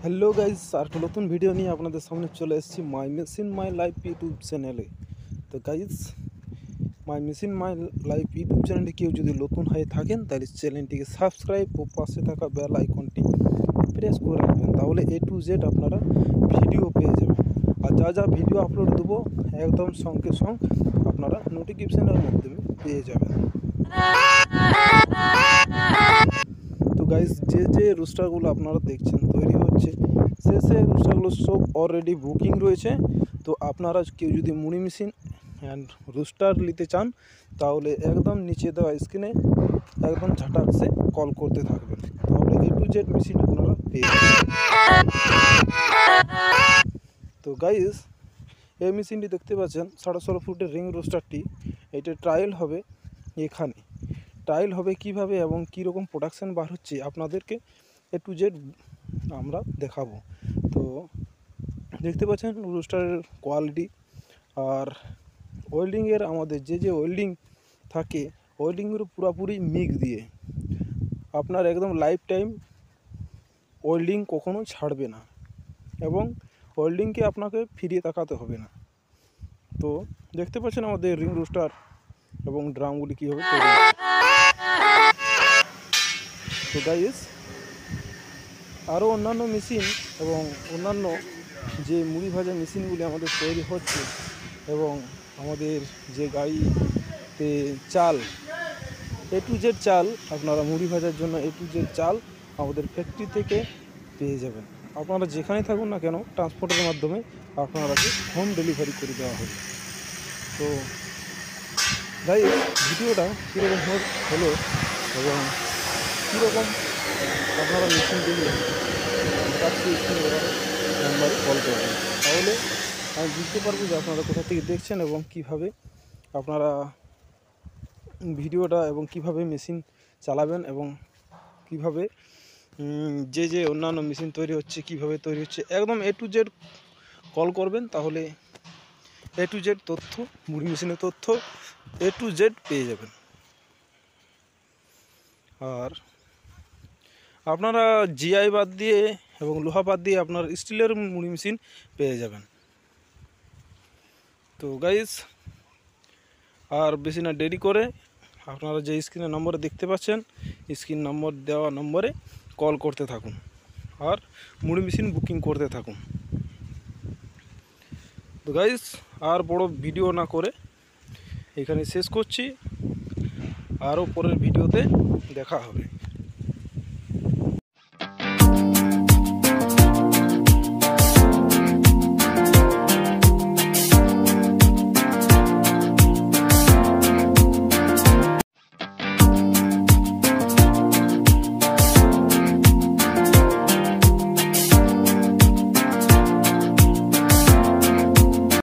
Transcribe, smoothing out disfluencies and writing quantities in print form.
Hello guys, আর একটা নতুন video নিয়ে আপনাদের সামনে চলে এসেছি my machine my life YouTube চ্যানেলে। তো guys, my machine my life YouTube চ্যানেলটি কেউ যদি নতুন হয়ে থাকেন তাহলে চ্যানেলটিকে সাবস্ক্রাইব ও পাশে থাকা বেল আইকনটি প্রেস করে রাখবেন, তাহলে A to Z আপনারা ভিডিও পেয়ে যাবেন। আর যা যা ভিডিও আপলোড দেবো একদম সঙ্গে সঙ্গে আপনারা নোটিফিকেশনের মাধ্যমে পেয়ে যাবেন। তো গাইস, যে রুস্টারগুলো আপনারা দেখছেন তৈরি হচ্ছে, সে রুস্টারগুলো সব অলরেডি বুকিং রয়েছে। তো আপনারা কেউ যদি মুড়ি মেশিন অ্যান্ড রুস্টার নিতে চান তাহলে একদম নিচে দেওয়া স্ক্রিনে একদম ঝাটাকসে কল করতে থাকবেন, তাহলে A to Z মেশিন আপনারা পেয়ে যাবেন। তো গাইস, এই মেশিনটি দেখতে পাচ্ছেন 16.5 ফুটের রিং রুস্টারটি। এটা ট্রায়াল হবে এখানে। ট্রায়াল হবে কিভাবে এবং কী রকম প্রোডাকশান বার হচ্ছে আপনাদেরকে A to Z আমরা দেখাবো। তো দেখতে পাচ্ছেন রুস্টারের কোয়ালিটি আর ওয়েল্ডিংয়ের আমাদের যে ওয়েল্ডিং থাকে, ওয়েল্ডিংয়ের পুরোপুরি মিক্স দিয়ে আপনার একদম লাইফ টাইম ওয়েল্ডিং কখনো ছাড়বে না এবং ওয়েল্ডিংকে আপনাকে ফিরিয়ে তাকাতে হবে না। তো দেখতে পাচ্ছেন আমাদের রিং রুস্টার এবং ড্রামগুলি কীভাবে তৈরি হচ্ছে। তো গাইস, আরও অন্যান্য মেশিন এবং অন্যান্য যে মুড়ি ভাজা মেশিনগুলি আমাদের তৈরি হচ্ছে এবং আমাদের যে গাড়িতে চাল A to Z চাল আপনারা মুড়ি ভাজার জন্য A to Z চাল আমাদের ফ্যাক্টরি থেকে পেয়ে যাবেন। আপনারা যেখানে থাকুন না কেন ট্রান্সপোর্টের মাধ্যমে আপনারাকে হোম ডেলিভারি করে দেওয়া হবে। তো গাইস, ভিডিওটা কীরকম হলো এবং কীরকম আপনারা মেশিনগুলি নাম্বারে কল করবেন, তাহলে আমি বুঝতে পারবো যে আপনারা কোথা থেকে দেখছেন এবং কিভাবে আপনারা ভিডিওটা এবং কিভাবে মেশিন চালাবেন এবং কিভাবে যে অন্যান্য মেশিন তৈরি হচ্ছে কিভাবে তৈরি হচ্ছে একদম A to Z কল করবেন, তাহলে A to Z তথ্য, মুড়ি মেশিনের তথ্য A to Z পেয়ে যাবেন। আর আপনারা জিআই বাদ দিয়ে এবং লোহা বাদ দিয়ে আপনার স্টিলের মুড়ি মেশিন পেয়ে যাবেন। তো গাইস, আর বেশি না দেরি করে আপনারা যে স্ক্রিনের নম্বরে দেখতে পাচ্ছেন স্ক্রিন নম্বর দেওয়া নম্বরে কল করতে থাকুন আর মুড়ি মেশিন বুকিং করতে থাকুন। তো গাইস, আর বড় ভিডিও না করে এখানে শেষ করছি, আরও পরের ভিডিওতে দেখা হবে।